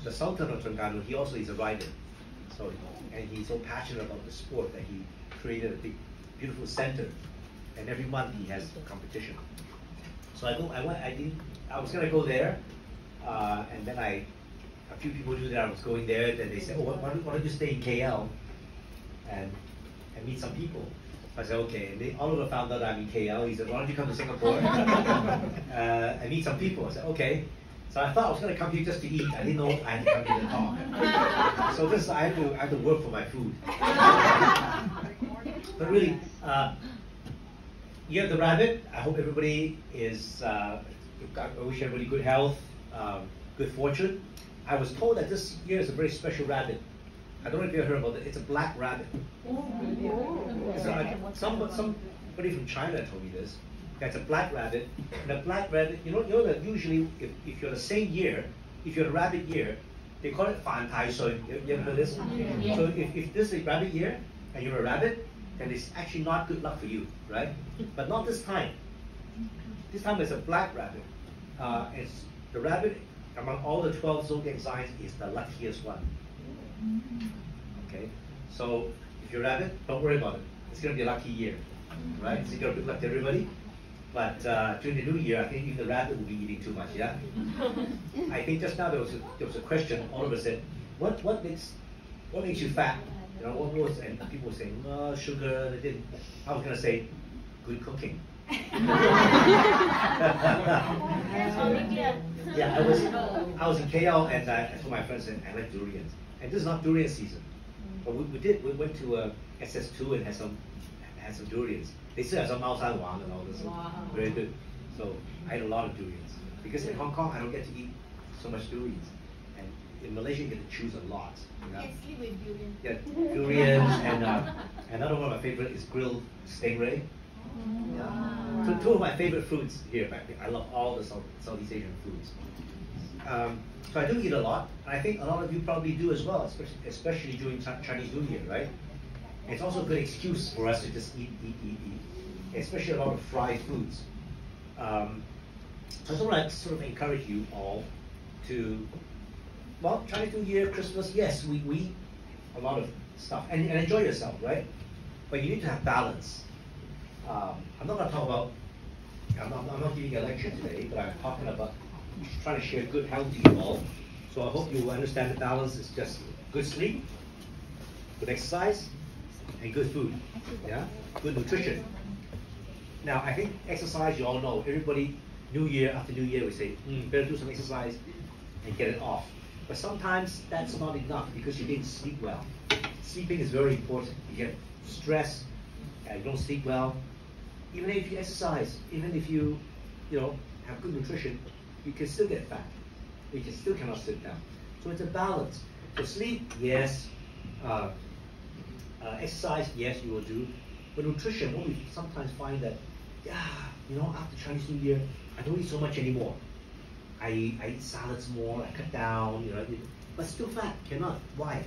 the Sultan of Terengganu, he also is a rider. So, and he's so passionate about the sport that he created a big, beautiful center. And every month he has a competition. So I was gonna go there, and then a few people knew that I was going there. Then they said, "Oh, why don't you stay in KL and meet some people?" I said, "Okay." And Oliver found out I'm in KL. He said, "Why don't you come to Singapore and meet some people?" I said, "Okay." So I thought I was going to come here just to eat. I didn't know I had to come here to talk. So I have to work for my food. But really, you have the rabbit. I hope everybody is. I wish everybody good health, good fortune. I was told that this year is a very special rabbit. I don't know if you heard about it. It's a black rabbit. Somebody from China told me this. That's a black rabbit. And a black rabbit, you know that usually if you're the same year, if you're the rabbit year, they call it Fan Tai Sui. You ever heard this? Yeah. So if this is a rabbit year and you're a rabbit, then it's actually not good luck for you, right? But not this time. This time it's a black rabbit. It's the rabbit among all the 12 zodiac signs is the luckiest one. Okay, so if you're a rabbit, don't worry about it. It's going to be a lucky year, right? It's going to be good luck to everybody. But during the new year, I think even the rabbit will be eating too much. Yeah. I think just now there was a question. All of us said, what makes you fat? You know, what was, and people were saying, oh, sugar. They didn't. I was going to say, good cooking. Yeah, I was in KL and I told my friends and I like durians. And this is not durian season, but we went to SS2 and had some durians. They still have some Maoshan Wang and all this. Wow. Very good. So I had a lot of durians. Because in Hong Kong I don't get to eat so much durians. And in Malaysia you get to choose a lot. You know? I can sleep with durians. Yeah, durians and another one of my favorite is grilled stingray. Yeah. So two of my favorite foods here. I love all the Southeast Asian foods. So I do eat a lot, and I think a lot of you probably do as well, especially during Chinese New Year, right? And it's also a good excuse for us to just eat, especially a lot of fried foods. So I just want to sort of encourage you all to, well, Chinese New Year, Christmas, yes, we eat a lot of stuff, and enjoy yourself, right? But you need to have balance. I'm not going to talk about, I'm not giving a lecture today, but I'm talking about trying to share good health to you all. So I hope you understand the balance is just good sleep, good exercise, and good food. Yeah, good nutrition. Now I think exercise, you all know, everybody, New Year after New Year, we say, better do some exercise and get it off. But sometimes that's not enough because you didn't sleep well. Sleeping is very important. You get stressed, you don't sleep well. Even if you exercise, even if you have good nutrition, you can still get fat. You still cannot sit down. So it's a balance. So sleep, yes. Exercise, yes, you will do. But nutrition, what we sometimes find that, after Chinese New Year, I don't eat so much anymore. I eat salads more, I cut down, but still fat, cannot. Why?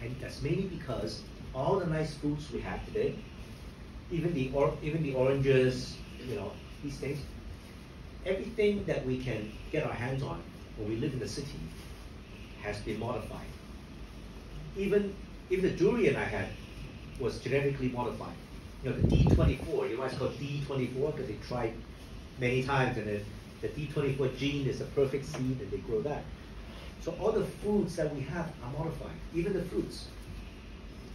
And that's mainly because all the nice foods we have today, even the oranges, these things, everything that we can get our hands on when we live in the city has been modified. Even the durian I had was genetically modified. The D24, you know why it's called D24? Because they tried many times, and then the D24 gene is the perfect seed, and they grow that. So all the foods that we have are modified, even the fruits,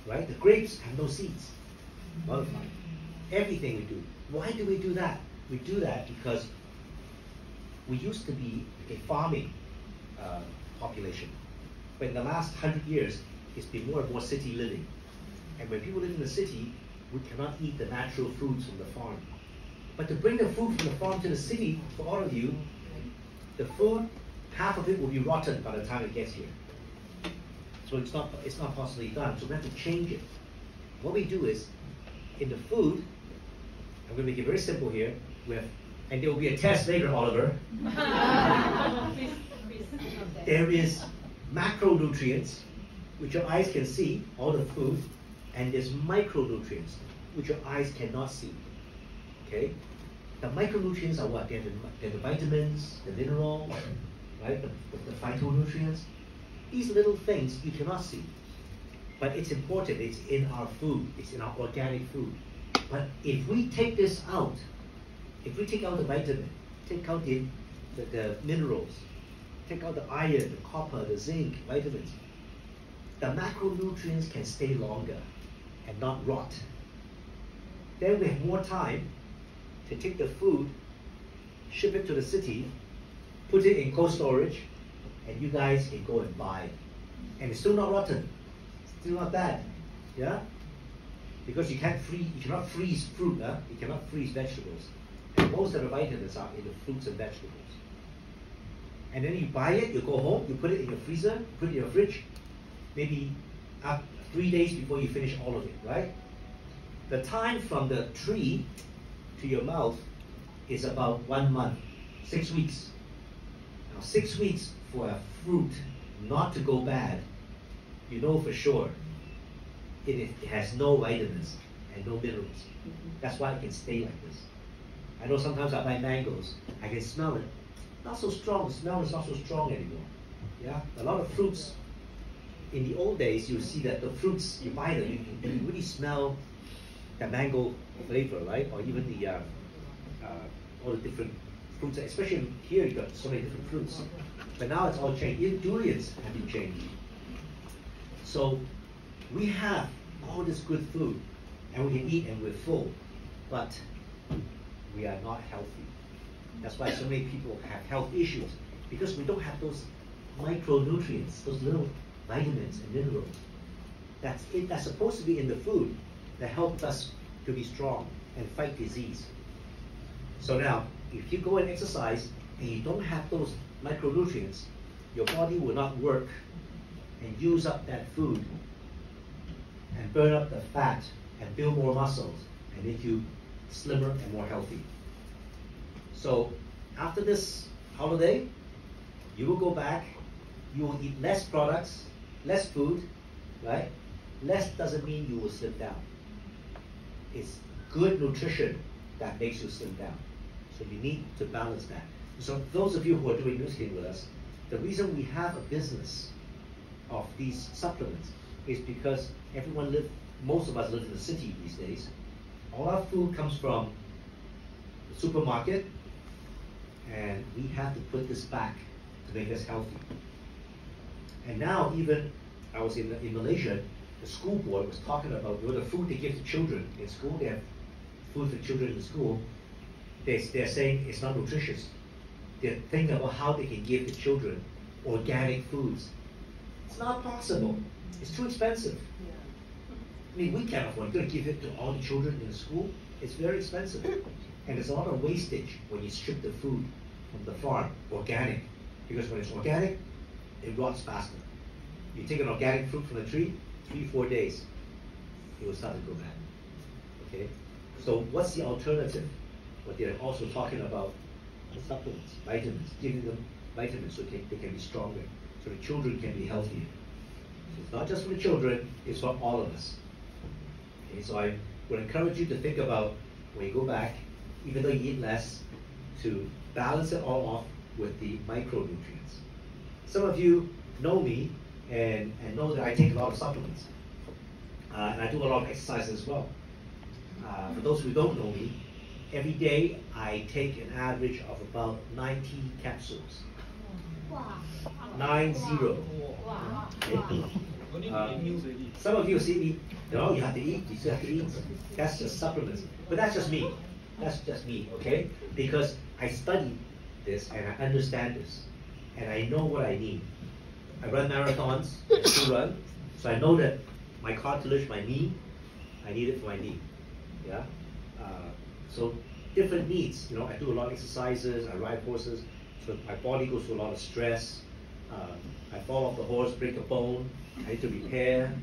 right? The grapes have no seeds, modified. Everything we do. Why do we do that? We do that because we used to be a farming population, but in the last 100 years, it's been more and more city living. And when people live in the city, we cannot eat the natural foods from the farm. But to bring the food from the farm to the city, for all of you, the food, half of it will be rotten by the time it gets here. So it's not possibly done. So we have to change it. What we do is, in the food, I'm going to make it very simple here. And there will be a test later, Oliver. There is macronutrients, which your eyes can see, all the food, and there's micronutrients, which your eyes cannot see. Okay? The micronutrients are what? They're the vitamins, the minerals, right? The phytonutrients. These little things you cannot see, but it's important. It's in our food. It's in our organic food. But if we take this out, if we take out the vitamin, take out the minerals, take out the iron, the copper, the zinc, vitamins, the macronutrients can stay longer and not rot. Then we have more time to take the food, ship it to the city, put it in cold storage, and you guys can go and buy it. And it's still not rotten, still not bad, yeah? Because you cannot freeze fruit, you cannot freeze vegetables. And most of the vitamins are in the fruits and vegetables. And then you buy it, you go home, you put it in your freezer, put it in your fridge, maybe 3 days before you finish all of it, right? The time from the tree to your mouth is about 1 month, 6 weeks. Now 6 weeks for a fruit not to go bad, you know for sure it has no vitamins and no minerals. That's why it can stay like this. I know sometimes I buy mangoes, I can smell it. Not so strong, the smell is not so strong anymore. Yeah, a lot of fruits, in the old days, you see that the fruits, you buy them, you can really smell the mango flavor, right? Or even the all the different fruits, especially here you got so many different fruits. But now it's all changed. Even durians have been changed. So we have all this good food, and we can eat and we're full, but we are not healthy. That's why so many people have health issues, because we don't have those micronutrients, those little vitamins and minerals. That's supposed to be in the food that help us to be strong and fight disease. So now, if you go and exercise and you don't have those micronutrients, your body will not work and use up that food and burn up the fat and build more muscles and make you slimmer and more healthy. So after this holiday, you will go back, you will eat less products, less food, right? Less doesn't mean you will slim down. It's good nutrition that makes you slim down. So you need to balance that. So those of you who are doing nuskin with us, the reason we have a business of these supplements is because most of us live in the city these days. All our food comes from the supermarket, and we have to put this back to make us healthy. And now even, I was in Malaysia, the school board was talking about the food they give to children in school. They have food for children in school. They're saying it's not nutritious. They're thinking about how they can give the children organic foods. It's not possible. It's too expensive. I mean, we can't afford it. You're going to give it to all the children in the school? It's very expensive. And there's a lot of wastage when you strip the food from the farm, organic. Because when it's organic, it rots faster. You take an organic fruit from the tree, 3-4 days, it will start to go bad. Okay? So what's the alternative? What they're also talking about supplements, vitamins, giving them vitamins so they can be stronger, so the children can be healthier. So it's not just for the children, it's for all of us. Okay, so I would encourage you to think about, when you go back, even though you eat less, to balance it all off with the micronutrients. Some of you know me and know that I take a lot of supplements. And I do a lot of exercise as well. For those who don't know me, every day I take an average of about 90 capsules. 90. Okay. Some of you see me, you have to eat, you still have to eat. That's just supplements. But that's just me. That's just me, okay? Because I study this and I understand this. And I know what I need. I run marathons, I still run. So I know that my cartilage, my knee, I need it for my knee. Yeah? So different needs. I do a lot of exercises, I ride horses, so my body goes through a lot of stress. I fall off the horse, break a bone, I need to repair.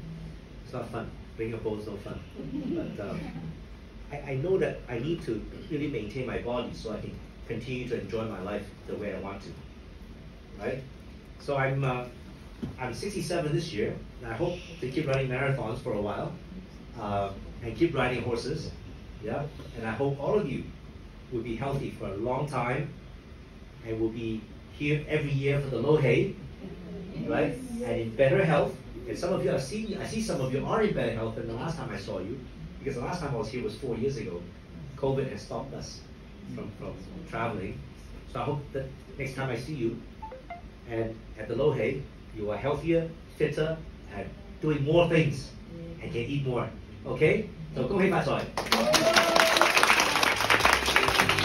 It's not fun. Breaking a bone is no fun. But I know that I need to really maintain my body so I can continue to enjoy my life the way I want to. Right? So I'm 67 this year, and I hope to keep running marathons for a while, and keep riding horses. Yeah? And I hope all of you will be healthy for a long time, and will be here every year for the low hay, right? And in better health. And some of you have seen, I see some of you are in better health than the last time I saw you, because the last time I was here was 4 years ago. COVID has stopped us from traveling. So I hope that next time I see you, and at the low hay, you are healthier, fitter, and doing more things, and can eat more. Okay? So 恭喜發財!